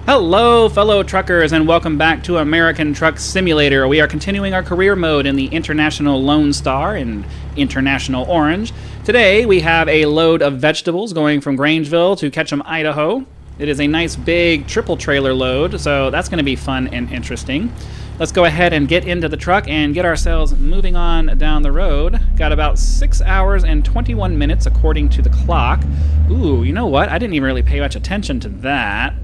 Hello, fellow truckers, and welcome back to American Truck Simulator. We are continuing our career mode in the International Lonestar and International Orange. Today, we have a load of vegetables going from Grangeville to Ketchum, Idaho. It is a nice big triple trailer load, so that's going to be fun and interesting. Let's go ahead and get into the truck and get ourselves moving on down the road. Got about 6 hours and 21 minutes according to the clock. Ooh, you know what? I didn't even really pay much attention to that.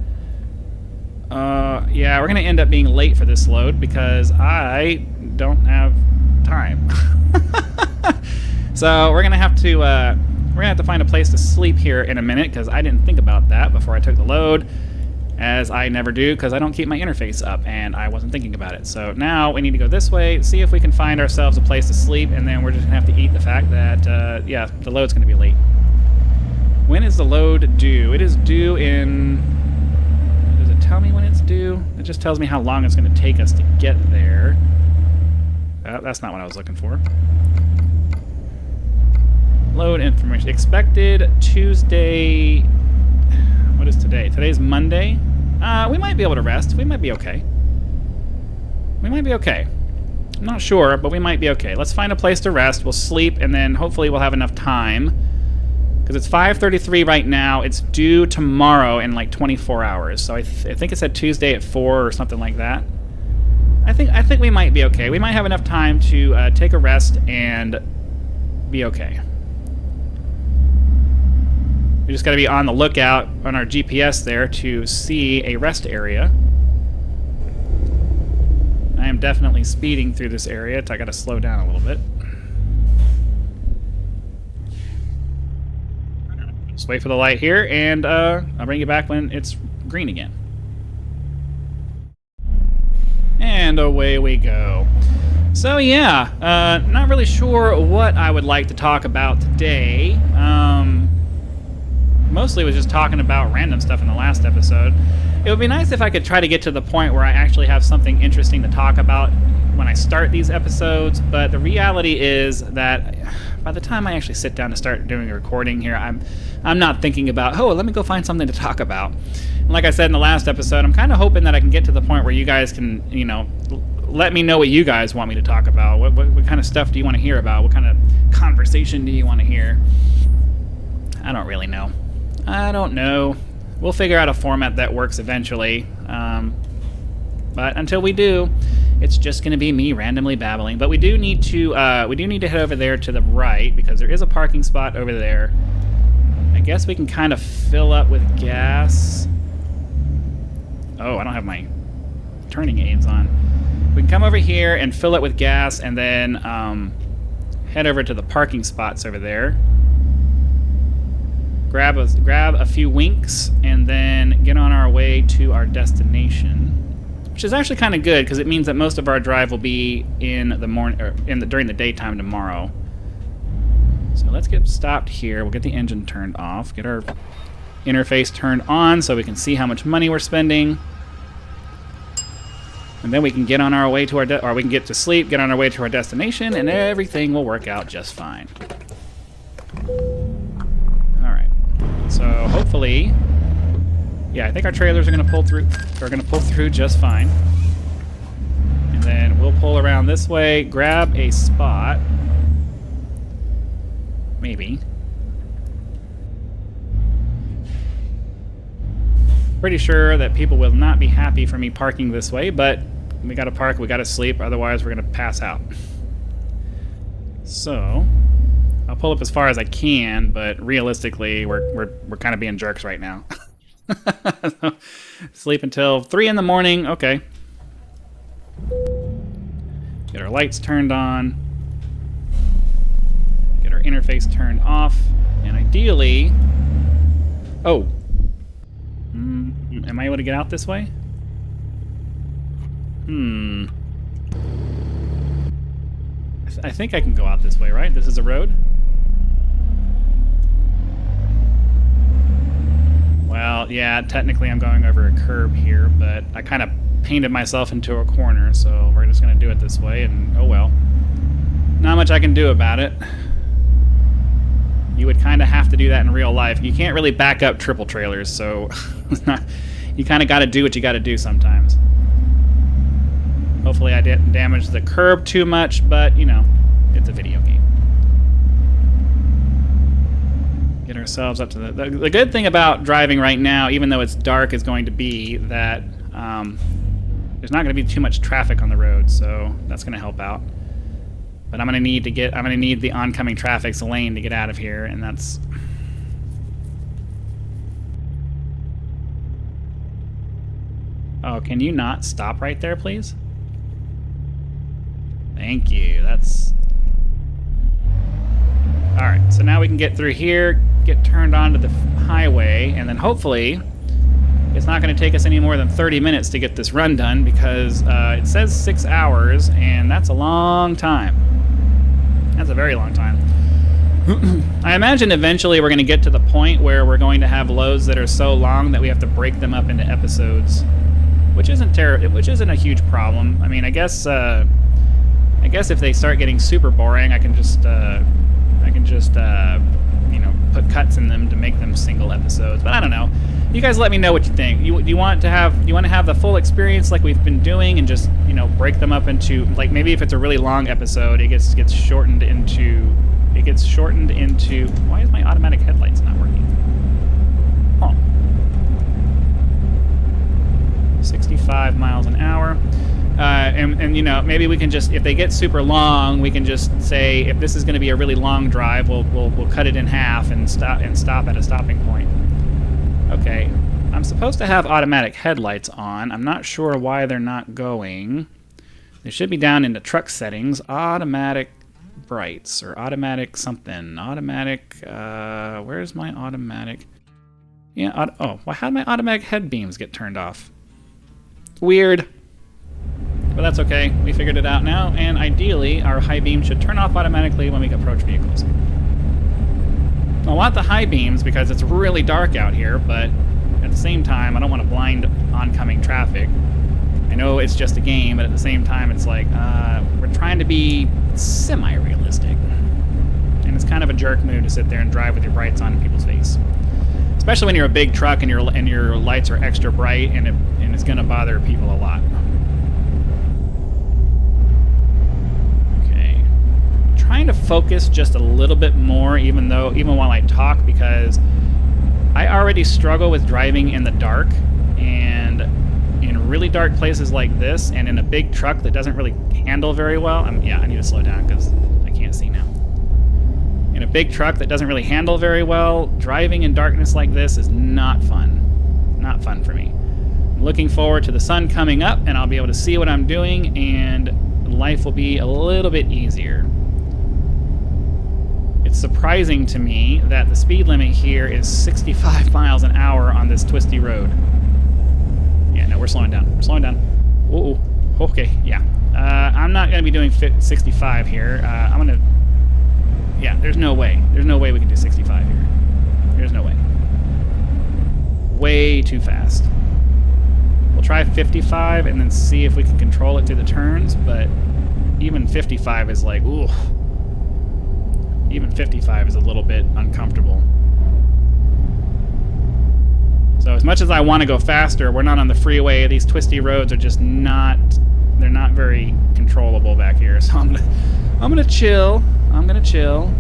Yeah, we're gonna end up being late for this load because I don't have time. So we're gonna have to find a place to sleep here in a minute because I didn't think about that before I took the load, as I never do because I don't keep my interface up and I wasn't thinking about it. So now we need to go this way, see if we can find ourselves a place to sleep, and then we're just gonna have to eat the fact that yeah, the load's gonna be late. When is the load due? It is due in... tell me when it's due. It just tells me how long it's going to take us to get there. That's not what I was looking for. Load information. Expected Tuesday. What is today? Today's Monday. We might be able to rest. We might be okay. We might be okay. I'm not sure, but we might be okay. Let's find a place to rest. We'll sleep, and then hopefully we'll have enough time. Because it's 5:33 right now. It's due tomorrow in like 24 hours. So I think it said Tuesday at 4 or something like that. I think we might be okay. We might have enough time to take a rest and be okay. We just got to be on the lookout on our GPS there to see a rest area. I am definitely speeding through this area, so I got to slow down a little bit. Just wait for the light here, and I'll bring you back when it's green again. And away we go. So yeah, not really sure what I would like to talk about today. Mostly was just talking about random stuff in the last episode. It would be nice if I could try to get to the point where I actually have something interesting to talk about when I start these episodes, but the reality is that by the time I actually sit down to start doing a recording here, I'm not thinking about, oh, let me go find something to talk about. And like I said in the last episode, I'm kind of hoping that I can get to the point where you guys can, you know, let me know what you guys want me to talk about. What kind of stuff do you want to hear about? What kind of conversation do you want to hear? I don't really know. I don't know. We'll figure out a format that works eventually. But until we do, it's just going to be me randomly babbling. But we do need to head over there to the right because there is a parking spot over there. I guess we can kind of fill up with gas. Oh, I don't have my turning aids on. We can come over here and fill it with gas, and then head over to the parking spots over there. Grab a few winks, and then get on our way to our destination, which is actually kind of good because it means that most of our drive will be in the morning or during the daytime tomorrow. So let's get stopped here. We'll get the engine turned off, get our interface turned on so we can see how much money we're spending, and then we can get on our way to or we can get to sleep, get on our way to our destination, and everything will work out just fine. So hopefully, yeah, I think our trailers are going to pull through. Are going to pull through just fine. And then we'll pull around this way, grab a spot, maybe. Pretty sure that people will not be happy for me parking this way, but we got to park. We got to sleep. Otherwise, we're going to pass out. So I'll pull up as far as I can, but realistically, we're kind of being jerks right now. So, sleep until 3 in the morning. Okay. Get our lights turned on. Get our interface turned off, and ideally, oh, am I able to get out this way? I think I can go out this way, right? This is a road. Well, yeah, technically I'm going over a curb here, but I kind of painted myself into a corner, so we're just going to do it this way, and oh well. Not much I can do about it. You would kind of have to do that in real life. You can't really back up triple trailers, so You kind of got to do what you got to do sometimes. Hopefully I didn't damage the curb too much, but, you know, it's a video game. Get ourselves up to the good thing about driving right now, even though it's dark, is going to be that there's not going to be too much traffic on the road, so that's going to help out. But I'm going to need the oncoming traffic's lane to get out of here, and that's... Oh, can you not stop right there, please? Thank you. That's... Alright, so now we can get through here, get turned onto the highway, and then hopefully it's not going to take us any more than 30 minutes to get this run done, because it says 6 hours, and that's a long time. That's a very long time. I imagine eventually we're going to get to the point where we're going to have loads that are so long that we have to break them up into episodes, which isn't a huge problem. I mean, I guess if they start getting super boring, I can just you know, put cuts in them to make them single episodes. But I don't know. You guys let me know what you think. You want to have the full experience like we've been doing, and just, you know, break them up into, like, maybe if it's a really long episode, it gets shortened into. Why is my automatic headlights not working? Huh. 65 miles an hour. And you know, maybe we can just, if they get super long, we can just say, if this is going to be a really long drive, we'll cut it in half and stop at a stopping point. Okay, I'm supposed to have automatic headlights on. I'm not sure why they're not going. They should be down into truck settings, automatic brights, or automatic something. Automatic, where's my automatic? Yeah, well, how did my automatic head beams get turned off? Weird. But that's okay. We figured it out now, and ideally, our high beam should turn off automatically when we approach vehicles. I want the high beams because it's really dark out here, but at the same time, I don't want to blind oncoming traffic. I know it's just a game, but at the same time, it's like, we're trying to be semi-realistic. And it's kind of a jerk move to sit there and drive with your brights on in people's face. Especially when you're a big truck and your lights are extra bright, and it's going to bother people a lot. Trying to focus just a little bit more, even while I talk, because I already struggle with driving in the dark, and in really dark places like this, and in a big truck that doesn't really handle very well. I need to slow down because I can't see now. In a big truck that doesn't really handle very well, driving in darkness like this is not fun. Not fun for me. I'm looking forward to the sun coming up, and I'll be able to see what I'm doing, and life will be a little bit easier. It's surprising to me that the speed limit here is 65 miles an hour on this twisty road. Yeah, no, we're slowing down. We're slowing down. Ooh, okay, yeah. I'm not going to be doing 65 here. I'm going to... Yeah, there's no way. There's no way we can do 65 here. There's no way. Way too fast. We'll try 55 and then see if we can control it through the turns, but even 55 is like, ooh. Even 55 is a little bit uncomfortable. So as much as I want to go faster, we're not on the freeway. These twisty roads are just not, they're not very controllable back here. So I'm gonna chill. I'm gonna chill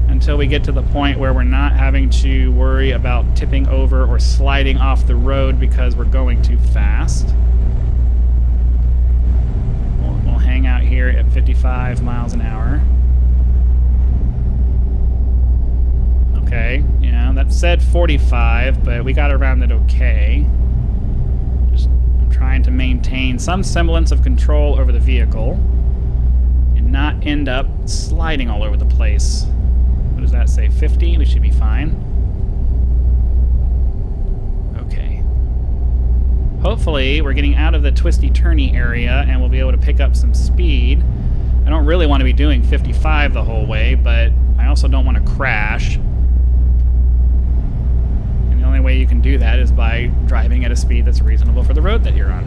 until we get to the point where we're not having to worry about tipping over or sliding off the road because we're going too fast. We'll hang out here at 55 miles an hour. Okay, yeah, that said 45, but we got around it okay. I'm trying to maintain some semblance of control over the vehicle and not end up sliding all over the place. What does that say? 50? We should be fine. Okay. Hopefully, we're getting out of the twisty-turny area and we'll be able to pick up some speed. I don't really want to be doing 55 the whole way, but I also don't want to crash. And the only way you can do that is by driving at a speed that's reasonable for the road that you're on.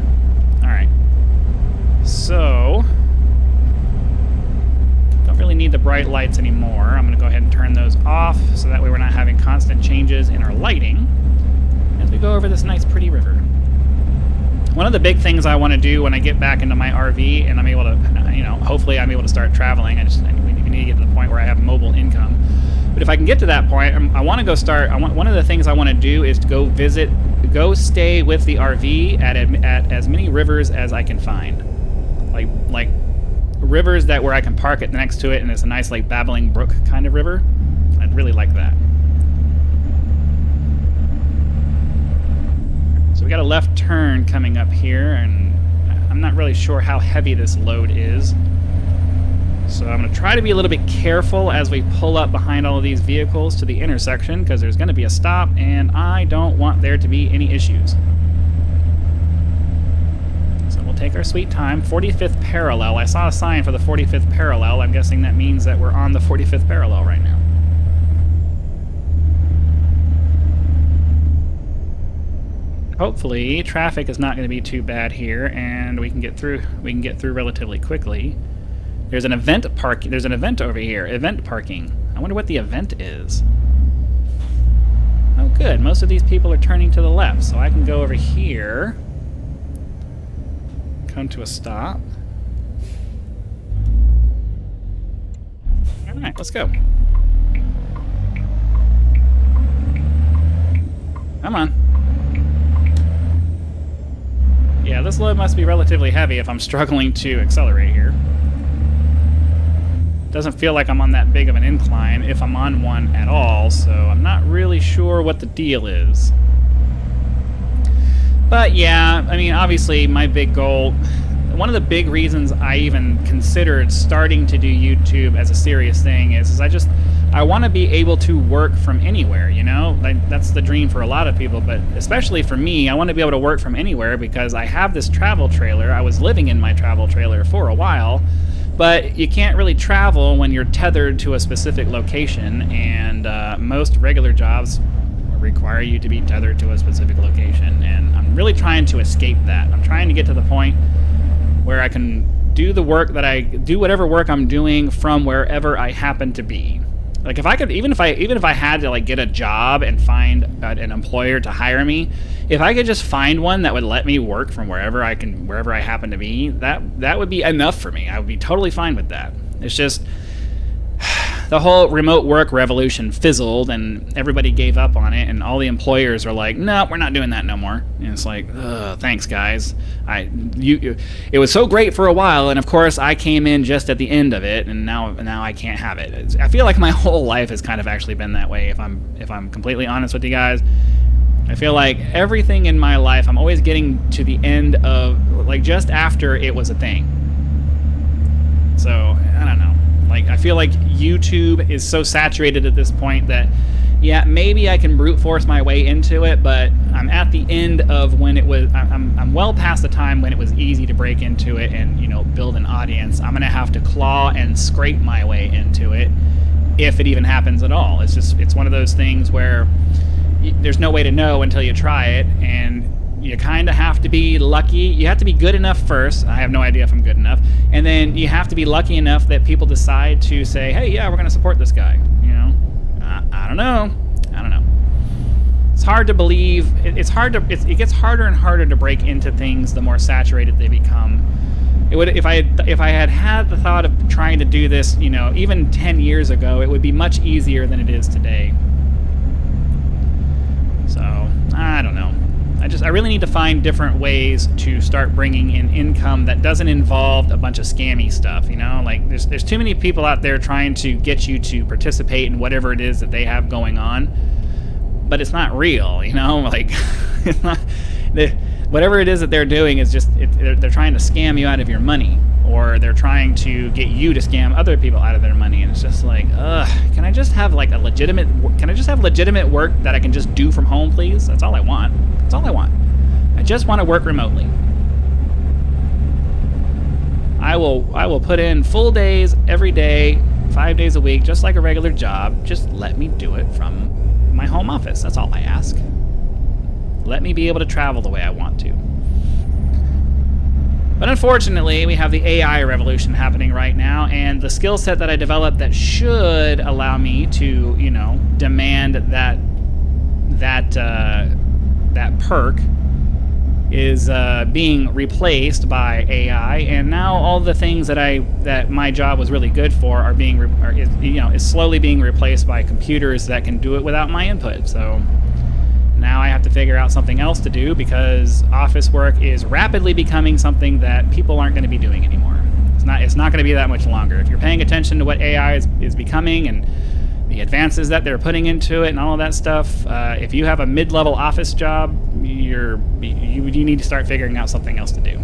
Alright. So, don't really need the bright lights anymore. I'm going to go ahead and turn those off so that way we're not having constant changes in our lighting as we go over this nice, pretty river. One of the big things I want to do when I get back into my RV and I'm able to, you know, hopefully I'm able to start traveling. We need to get to the point where I have mobile income. But if I can get to that point, I want to go start. One of the things I want to do is to go stay with the RV at as many rivers as I can find, like rivers where I can park it next to it, and it's a nice like babbling brook kind of river. I'd really like that. So we got a left turn coming up here, and I'm not really sure how heavy this load is. So I'm going to try to be a little bit careful as we pull up behind all of these vehicles to the intersection, because there's going to be a stop, and I don't want there to be any issues. So we'll take our sweet time. 45th parallel. I saw a sign for the 45th parallel. I'm guessing that means that we're on the 45th parallel right now. Hopefully, traffic is not going to be too bad here, and we can get through relatively quickly. There's an event There's an event over here. Event parking. I wonder what the event is. Oh, good. Most of these people are turning to the left, so I can go over here. Come to a stop. All right, let's go. Come on. Yeah, this load must be relatively heavy if I'm struggling to accelerate here. Doesn't feel like I'm on that big of an incline if I'm on one at all, so I'm not really sure what the deal is. But yeah, I mean, obviously my big goal, one of the big reasons I even considered starting to do YouTube as a serious thing is I want to be able to work from anywhere, you know? Like, that's the dream for a lot of people, but especially for me, I want to be able to work from anywhere because I have this travel trailer. I was living in my travel trailer for a while, but you can't really travel when you're tethered to a specific location, and most regular jobs require you to be tethered to a specific location, and I'm really trying to escape that. I'm trying to get to the point where I can do the work do whatever work I'm doing from wherever I happen to be. Like if I could, even if I had to like get a job and find an employer to hire me, if I could just find one that would let me work from wherever I happen to be, that would be enough for me. I would be totally fine with that. It's just the whole remote work revolution fizzled and everybody gave up on it, and all the employers are like, no, we're not doing that no more. And it's like, thanks guys. It was so great for a while, and of course I came in just at the end of it, and now I can't have it. I feel like my whole life has kind of actually been that way, if I'm completely honest with you guys. I feel like everything in my life, I'm always getting to the end of, like, just after it was a thing. So, I don't know. Like, I feel like YouTube is so saturated at this point that, yeah, maybe I can brute force my way into it, but I'm at the end of when it was, I'm well past the time when it was easy to break into it and, you know, build an audience. I'm going to have to claw and scrape my way into it, if it even happens at all. It's one of those things where there's no way to know until you try it, and you kind of have to be lucky. You have to be good enough first. I have no idea if I'm good enough. And then you have to be lucky enough that people decide to say, hey, yeah, we're going to support this guy. You know? I don't know. It's hard to believe. It gets harder and harder to break into things the more saturated they become. It would, if I had the thought of trying to do this, you know, even 10 years ago, it would be much easier than it is today. So, I don't know. I really need to find different ways to start bringing in income that doesn't involve a bunch of scammy stuff, you know? Like, there's too many people out there trying to get you to participate in whatever it is that they have going on, but it's not real, you know? Like, it's not... Whatever it is that they're doing is just, they're trying to scam you out of your money, or they're trying to get you to scam other people out of their money, and it's just like, can I just have like legitimate work that I can just do from home, please? That's all I want. I just want to work remotely. I will put in full days every day, 5 days a week, just like a regular job. Just let me do it from my home office. That's all I ask. Let me be able to travel the way I want to. But unfortunately, we have the AI revolution happening right now, and the skill set that I developed that should allow me to, you know, demand that perk is being replaced by AI, and now all the things that my job was really good for are is slowly being replaced by computers that can do it without my input. So now I have to figure out something else to do, because office work is rapidly becoming something that people aren't going to be doing anymore. It's not going to be that much longer. If you're paying attention to what AI is becoming and the advances that they're putting into it and all of that stuff, if you have a mid-level office job, you need to start figuring out something else to do.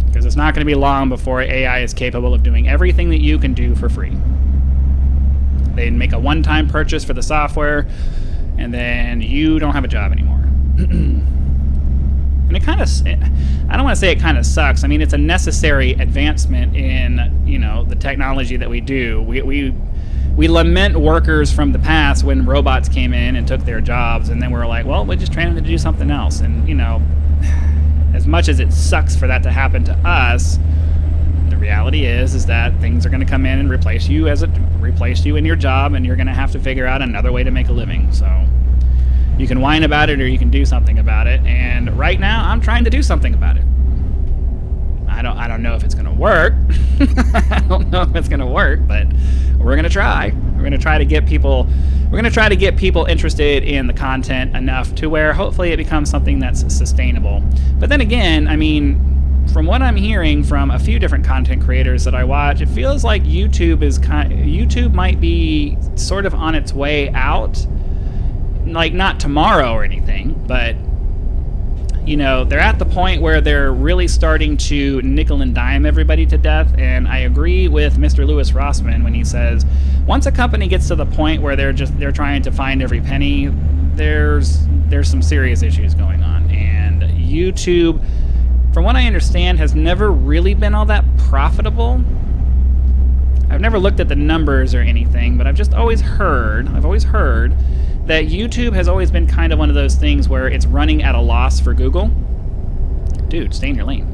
Because it's not going to be long before AI is capable of doing everything that you can do for free. They make a one-time purchase for the software, and then you don't have a job anymore. And I don't want to say it kind of sucks. I mean, it's a necessary advancement in, the technology that we do. We lament workers from the past when robots came in and took their jobs, and then we're like, well, we just train them to do something else. And, as much as it sucks for that to happen to us, the reality is that things are going to come in and replace you in your job, and you're going to have to figure out another way to make a living. So you can whine about it or you can do something about it. And right now, I'm trying to do something about it. I don't know if it's going to work. I don't know if it's going to work, but we're going to try. We're going to try to get people interested in the content enough to where hopefully it becomes something that's sustainable. But then again, I mean, from what I'm hearing from a few different content creators that I watch, it feels like YouTube might be sort of on its way out. Like, not tomorrow or anything, but they're at the point where they're really starting to nickel and dime everybody to death. And I agree with Mr. Louis Rossman when he says, once a company gets to the point where they're trying to find every penny, there's some serious issues going on. And YouTube, from what I understand, has never really been all that profitable. I've never looked at the numbers or anything, but I've always heard that YouTube has always been kind of one of those things where it's running at a loss for Google. Dude, stay in your lane.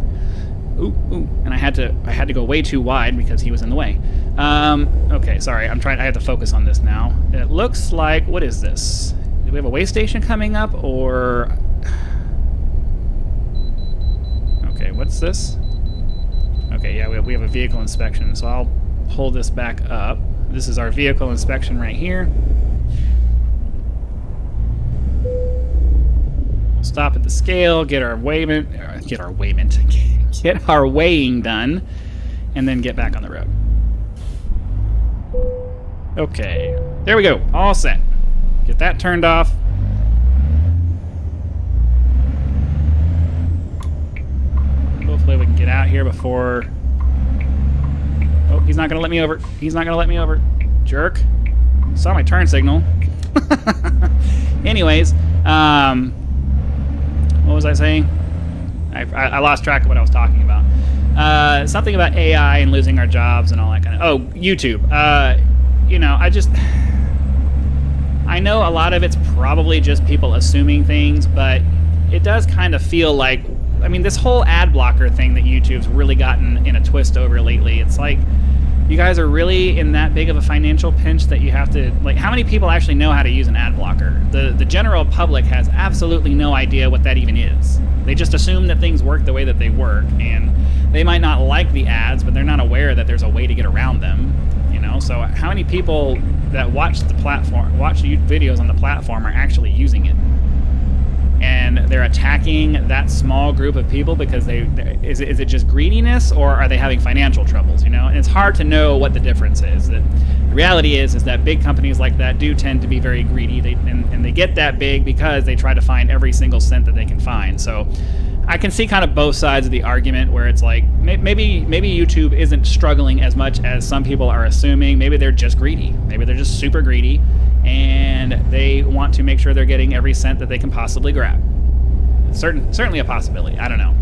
Ooh. And I had to go way too wide because he was in the way. Okay, sorry. I have to focus on this now. It looks like, what is this? Do we have a way station coming up, or... Okay, what's this? Okay, yeah, we have a vehicle inspection, so I'll pull this back up. This is our vehicle inspection right here. Stop at the scale, get our weighing done, and then get back on the road. Okay, there we go, all set. Get that turned off. Hopefully we can get out here before... Oh, he's not gonna let me over. Jerk. Saw my turn signal. Anyways, what was I saying? I lost track of what I was talking about. Something about AI and losing our jobs and all that kind of... Oh, YouTube. I know a lot of it's probably just people assuming things, but it does kind of feel like... I mean, this whole ad blocker thing that YouTube's really gotten in a twist over lately, it's like... You guys are really in that big of a financial pinch that you have to... Like, how many people actually know how to use an ad blocker? The general public has absolutely no idea what that even is. They just assume that things work the way that they work, and they might not like the ads, but they're not aware that there's a way to get around them. So how many people that watch videos on the platform are actually using it? And they're attacking that small group of people because is it just greediness, or are they having financial troubles? And it's hard to know what the difference is. The reality is that big companies like that do tend to be very greedy, and they get that big because they try to find every single cent that they can find. So I can see kind of both sides of the argument, where it's like maybe YouTube isn't struggling as much as some people are assuming. Maybe they're just greedy. Maybe they're just super greedy, and they want to make sure they're getting every cent that they can possibly grab. Certainly a possibility. I don't know.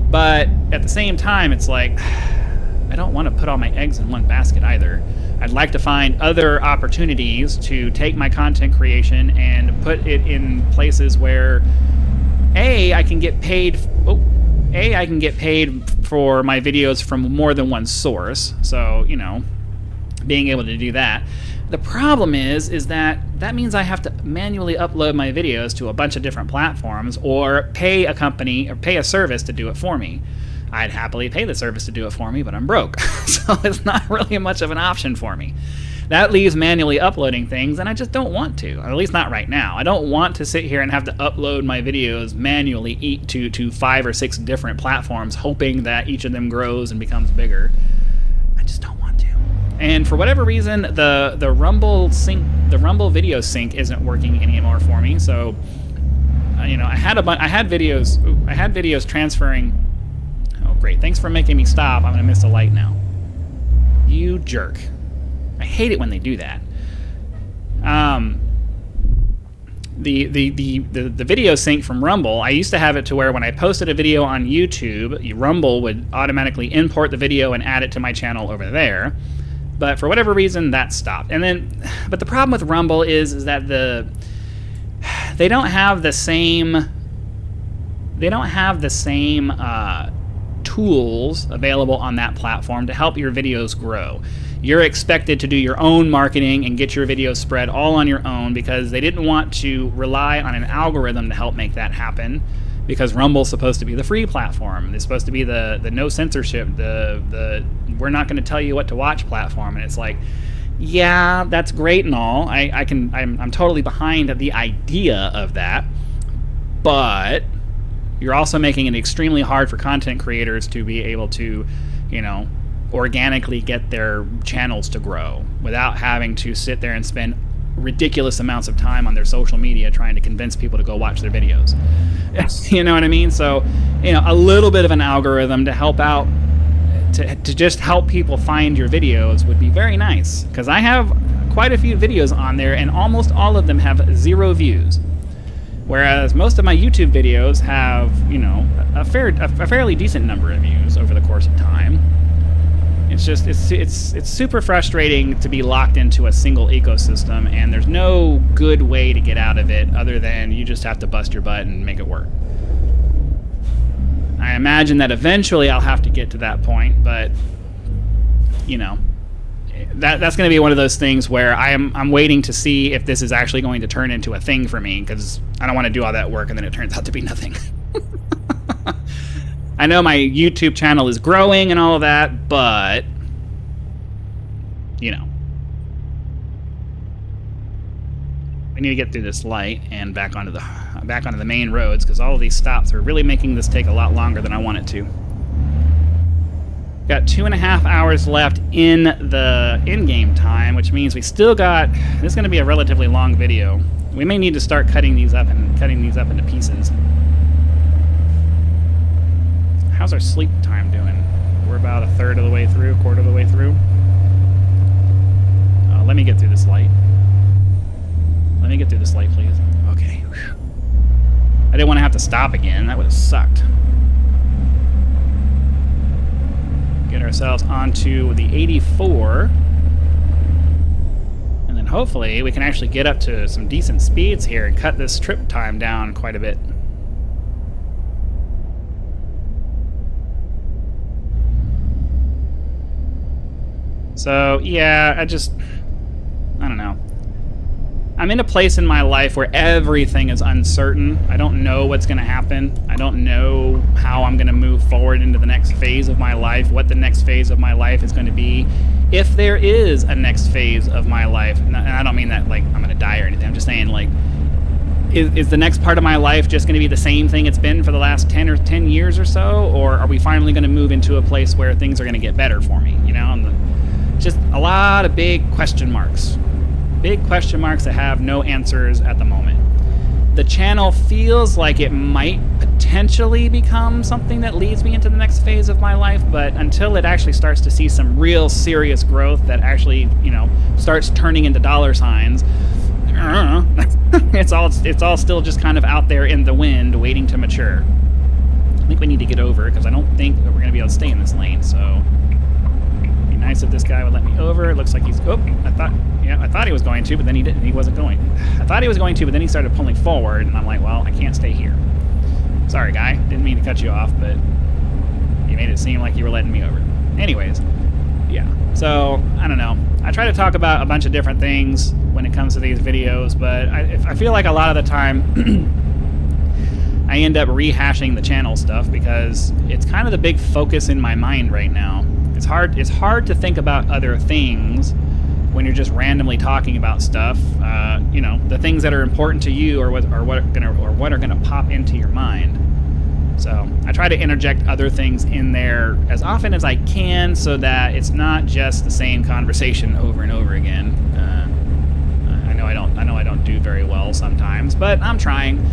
But at the same time, it's like, I don't want to put all my eggs in one basket either. I'd like to find other opportunities to take my content creation and put it in places where I can get paid for my videos from more than one source. So, being able to do that. The problem is that means I have to manually upload my videos to a bunch of different platforms or pay a company or pay a service to do it for me. I'd happily pay the service to do it for me, but I'm broke. So it's not really much of an option for me. That leaves manually uploading things, and I just don't want to, or at least not right now. I don't want to sit here and have to upload my videos manually to 5 or 6 different platforms, hoping that each of them grows and becomes bigger. I just don't want to. And for whatever reason, the Rumble video sync isn't working anymore for me. So, I had videos transferring. Oh, great! Thanks for making me stop. I'm gonna miss a light now. You jerk! I hate it when they do that. The video sync from Rumble, I used to have it to where when I posted a video on YouTube, Rumble would automatically import the video and add it to my channel over there. But for whatever reason, that stopped. But the problem with Rumble is that they don't have the same tools available on that platform to help your videos grow. You're expected to do your own marketing and get your videos spread all on your own because they didn't want to rely on an algorithm to help make that happen, because Rumble's supposed to be the free platform. It's supposed to be the no censorship, the we're not going to tell you what to watch platform. And it's like, yeah, that's great and all. I'm totally behind the idea of that, but you're also making it extremely hard for content creators to be able to, organically get their channels to grow without having to sit there and spend ridiculous amounts of time on their social media trying to convince people to go watch their videos. You know what I mean? So, a little bit of an algorithm to help out, to just help people find your videos would be very nice, because I have quite a few videos on there and almost all of them have 0 views. Whereas most of my YouTube videos have, a fairly decent number of views over the course of time. It's just, it's super frustrating to be locked into a single ecosystem, and there's no good way to get out of it other than you just have to bust your butt and make it work. I imagine that eventually I'll have to get to that point, but, that's going to be one of those things where I'm waiting to see if this is actually going to turn into a thing for me, because I don't want to do all that work and then it turns out to be nothing. I know my YouTube channel is growing and all of that, but we need to get through this light and back onto the main roads, because all of these stops are really making this take a lot longer than I want it to. Got 2.5 hours left in the in-game time, which means we still got. This is going to be a relatively long video. We may need to start cutting these up into pieces. How's our sleep time doing? We're about 1/3 of the way through, 1/4 of the way through. Let me get through this light. Let me get through this light, please. Okay. Whew. I didn't want to have to stop again. That would have sucked. Get ourselves onto the 84. And then hopefully we can actually get up to some decent speeds here and cut this trip time down quite a bit. So, yeah, I don't know. I'm in a place in my life where everything is uncertain. I don't know what's going to happen. I don't know how I'm going to move forward into the next phase of my life, what the next phase of my life is going to be, if there is a next phase of my life. And I don't mean that like I'm going to die or anything. I'm just saying, like, is the next part of my life just going to be the same thing it's been for the last 10 years or so? Or are we finally going to move into a place where things are going to get better for me? Just a lot of big question marks. Big question marks that have no answers at the moment. The channel feels like it might potentially become something that leads me into the next phase of my life, but until it actually starts to see some real serious growth that actually, starts turning into dollar signs, it's all still just kind of out there in the wind waiting to mature. I think we need to get over, because I don't think that we're going to be able to stay in this lane, so nice if this guy would let me over. It looks like he's... Oh, I thought he was going to, but then he didn't. He wasn't going. I thought he was going to, but then he started pulling forward, and I'm like, well, I can't stay here. Sorry, guy. Didn't mean to cut you off, but you made it seem like you were letting me over. Anyways, yeah. So, I don't know. I try to talk about a bunch of different things when it comes to these videos, but I feel like a lot of the time I end up rehashing the channel stuff because it's kind of the big focus in my mind right now. It's hard to think about other things when you're just randomly talking about stuff. You know, the things that are important to you or what are gonna pop into your mind. So I try to interject other things in there as often as I can so that it's not just the same conversation over and over again. I know I don't do very well sometimes, but I'm trying.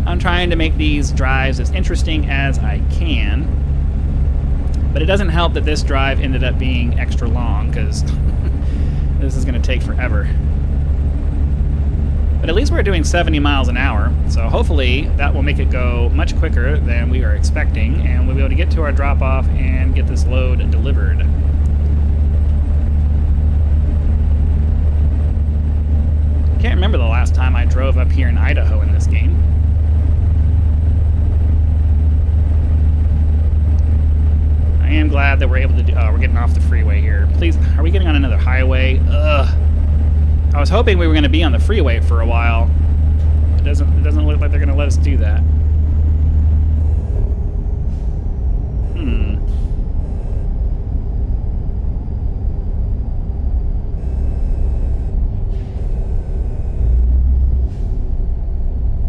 I'm trying to make these drives as interesting as I can. But it doesn't help that this drive ended up being extra long because this is going to take forever. But at least we're doing 70 miles an hour, so hopefully that will make it go much quicker than we are expecting, and we'll be able to get to our drop-off and get this load delivered. I can't remember the last time I drove up here in Idaho in this game. I am glad that we're able to do... Oh, we're getting off the freeway here. Please, are we getting on another highway? Ugh. I was hoping we were going to be on the freeway for a while. It doesn't look like they're going to let us do that.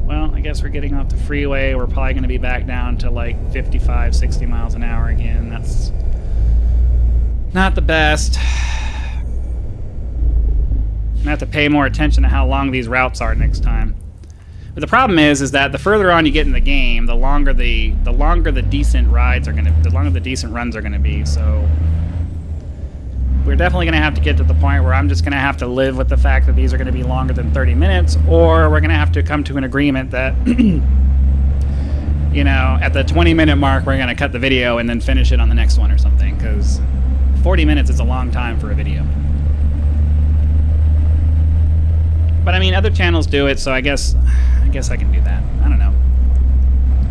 Well, I guess we're getting off the freeway. We're probably going to be back down to like 55, 60 miles an hour again. That's not the best. I'm gonna have to pay more attention to how long these routes are next time. But the problem is that the further on you get in the game, the longer the decent runs are gonna be. So we're definitely gonna have to get to the point where I'm just gonna have to live with the fact that these are gonna be longer than 30 minutes, or we're gonna have to come to an agreement that you know, at the 20-minute mark we're gonna cut the video and then finish it on the next one or something, because 40 minutes is a long time for a video. But I mean, other channels do it, so I guess I can do that. I don't know.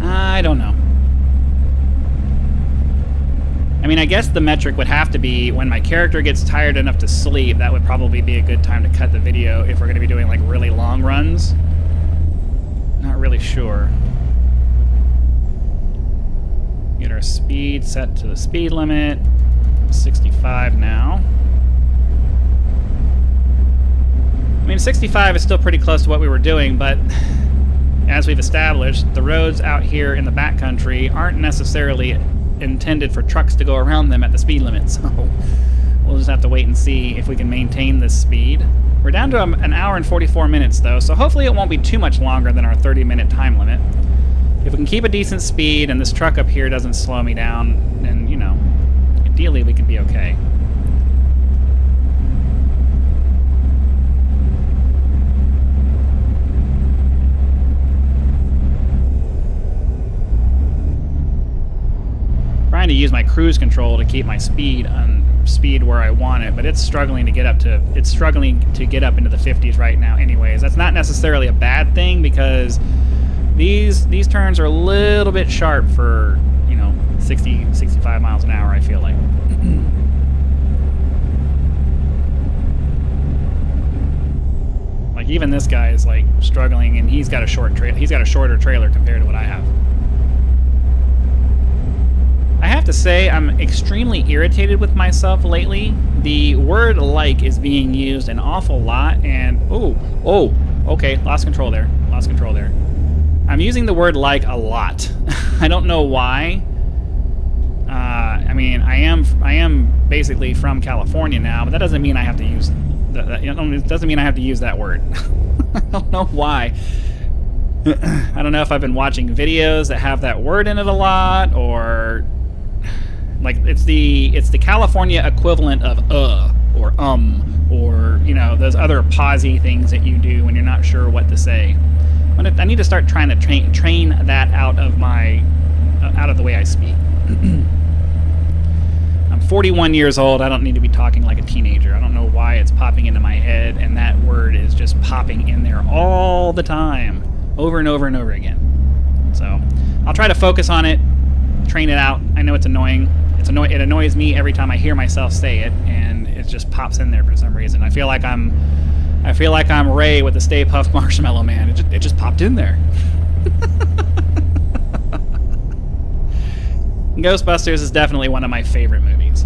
I don't know. I mean, I guess the metric would have to be when my character gets tired enough to sleep. That would probably be a good time to cut the video if we're going to be doing like really long runs. Not really sure. Get our speed set to the speed limit. 65 now. I mean, 65 is still pretty close to what we were doing, but as we've established, the roads out here in the backcountry aren't necessarily intended for trucks to go around them at the speed limit, so we'll just have to wait and see if we can maintain this speed. We're down to an hour and 44 minutes, though, so hopefully it won't be too much longer than our 30-minute time limit. If we can keep a decent speed and this truck up here doesn't slow me down, then, you know, ideally we can be okay. Trying to use my cruise control to keep my speed on speed where I want it, but it's struggling to get up into the 50s right now anyways. That's not necessarily a bad thing because these turns are a little bit sharp for, you know, 65 miles an hour, I feel like. Like even this guy is like struggling, and he's got a shorter trailer compared to what I have. I have to say, I'm extremely irritated with myself lately. The word like is being used an awful lot, and okay, lost control there. I'm using the word like a lot. I don't know why. I mean, I am basically from California now, but that doesn't mean I have to use it doesn't mean I have to use that word. I don't know why. I don't know if I've been watching videos that have that word in it a lot, or like it's the California equivalent of or or, you know, those other pausey things that you do when you're not sure what to say. I need to start trying to train that out of the way I speak. I'm 41 years old. I don't need to be talking like a teenager. I don't know why it's popping into my head, and that word is just popping in there all the time, over and over and over again. So I'll try to focus on it, train it out. I know it's annoying, It annoys me every time I hear myself say it, and it just pops in there for some reason. I feel like I'm Ray with the Stay Puft Marshmallow Man. It just popped in there. Ghostbusters is definitely one of my favorite movies.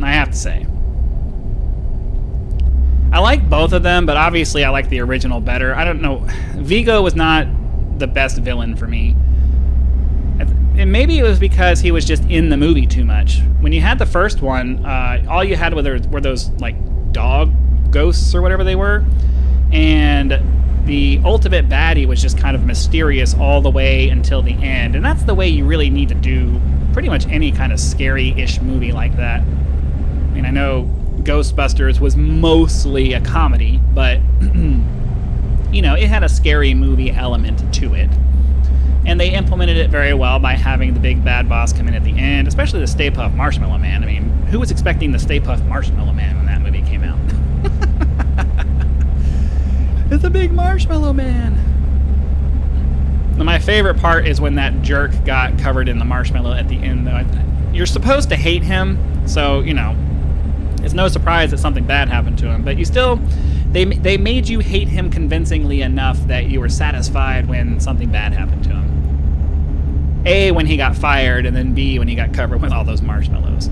I have to say. I like both of them, but obviously I like the original better. I don't know. Vigo was not the best villain for me. And maybe it was because he was just in the movie too much. When you had the first one, all you had were those like dog ghosts or whatever they were, and the ultimate baddie was just kind of mysterious all the way until the end. And that's the way you really need to do pretty much any kind of scary-ish movie like that. I mean, I know Ghostbusters was mostly a comedy, but you know, it had a scary movie element to it. And they implemented it very well by having the big bad boss come in at the end, especially the Stay Puft Marshmallow Man. I mean, who was expecting the Stay Puft Marshmallow Man when that movie came out? It's a big marshmallow man. Now, my favorite part is when that jerk got covered in the marshmallow at the end, though. You're supposed to hate him, so, you know, it's no surprise that something bad happened to him, but you still... They made you hate him convincingly enough that you were satisfied when something bad happened to him. A, when he got fired, and then B, when he got covered with all those marshmallows.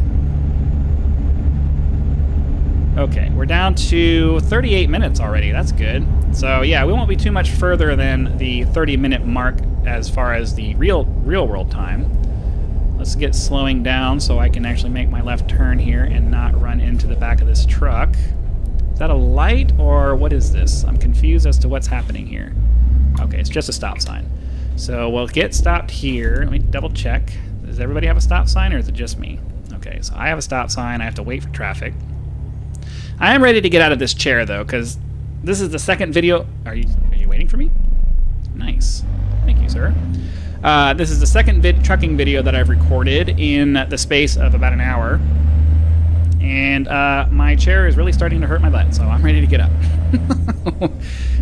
Okay, we're down to 38 minutes already. That's good. So yeah, we won't be too much further than the 30-minute mark as far as the real world time. Let's get slowing down so I can actually make my left turn here and not run into the back of this truck. Is that a light, or what is this? I'm confused as to what's happening here. Okay, it's just a stop sign. So we'll get stopped here. Let me double check. Does everybody have a stop sign, or is it just me? Okay, so I have a stop sign. I have to wait for traffic. I am ready to get out of this chair, though, because this is the second video. Are you waiting for me? Nice. Thank you, sir. This is the second trucking video that I've recorded in the space of about an hour. And my chair is really starting to hurt my butt, so I'm ready to get up.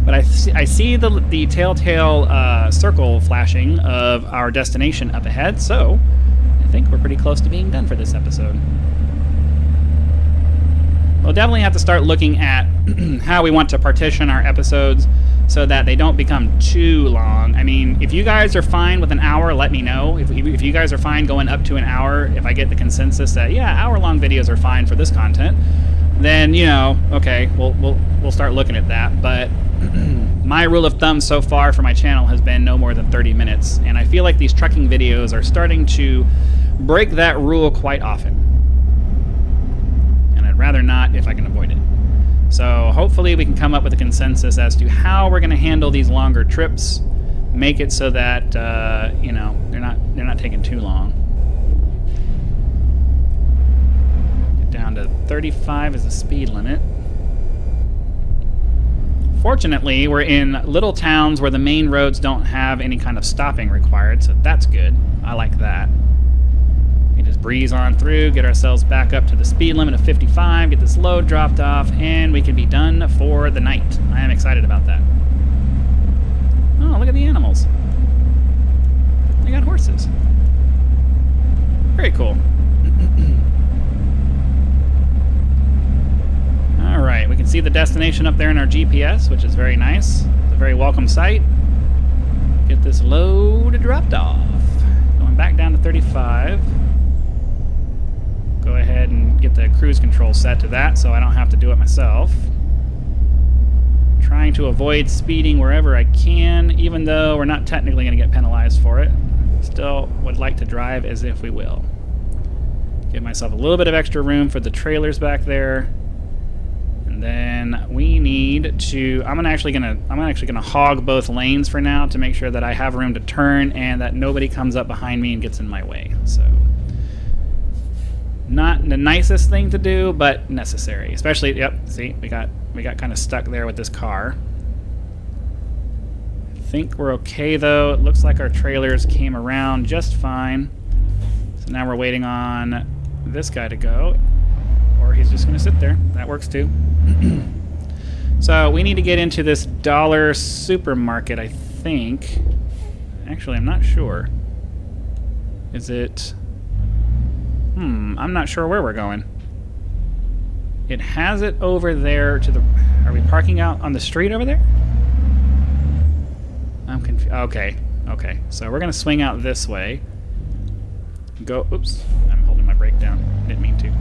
But I see the telltale circle flashing of our destination up ahead, so I think we're pretty close to being done for this episode. We'll definitely have to start looking at how we want to partition our episodes so that they don't become too long. I mean, if you guys are fine with an hour, let me know. If you guys are fine going up to an hour, if I get the consensus that, yeah, hour-long videos are fine for this content, then, you know, okay, we'll start looking at that. But my rule of thumb so far for my channel has been no more than 30 minutes, and I feel like these trucking videos are starting to break that rule quite often. And I'd rather not if I can avoid it. So hopefully we can come up with a consensus as to how we're going to handle these longer trips, make it so that you know, they're not taking too long. Get down to 35 is the speed limit. Fortunately, we're in little towns where the main roads don't have any kind of stopping required, so that's good. I like that. We just breeze on through, get ourselves back up to the speed limit of 55, get this load dropped off, and we can be done for the night. I am excited about that. Oh, look at the animals. They got horses. Very cool. Alright, we can see the destination up there in our GPS, which is very nice. It's a very welcome sight. Get this load dropped off. Going back down to 35. Go ahead and get the cruise control set to that so I don't have to do it myself. Trying to avoid speeding wherever I can, even though we're not technically going to get penalized for it. Still would like to drive as if we will. Give myself a little bit of extra room for the trailers back there. And then we need to... I'm actually gonna hog both lanes for now to make sure that I have room to turn and that nobody comes up behind me and gets in my way. So... not the nicest thing to do, but necessary. Especially, yep, see, we got kind of stuck there with this car. I think we're okay, though. It looks like our trailers came around just fine. So now we're waiting on this guy to go. Or he's just going to sit there. That works, too. So we need to get into this dollar supermarket, I think. Actually, I'm not sure. Is it... I'm not sure where we're going. It has it over there to the... Are we parking out on the street over there? I'm confused. Okay. Okay. So we're going to swing out this way. Go... Oops. I'm holding my brake down. Didn't mean to.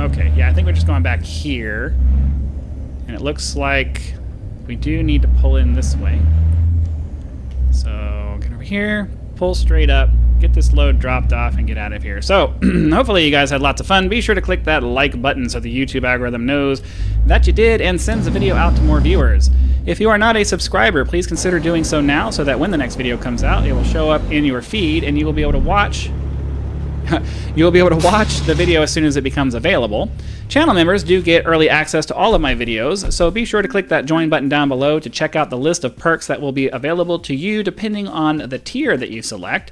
Okay. Yeah, I think we're just going back here. And it looks like we do need to pull in this way. So get over here. Pull straight up. Get this load dropped off and get out of here. So, hopefully you guys had lots of fun. Be sure to click that like button so the YouTube algorithm knows that you did and sends the video out to more viewers. If you are not a subscriber, please consider doing so now so that when the next video comes out, it will show up in your feed and you will be able to watch the video as soon as it becomes available. Channel members do get early access to all of my videos, so be sure to click that join button down below to check out the list of perks that will be available to you depending on the tier that you select.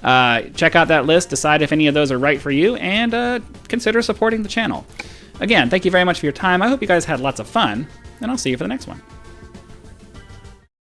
Check out that list, decide if any of those are right for you, and consider supporting the channel. Again, thank you very much for your time. I hope you guys had lots of fun, and I'll see you for the next one.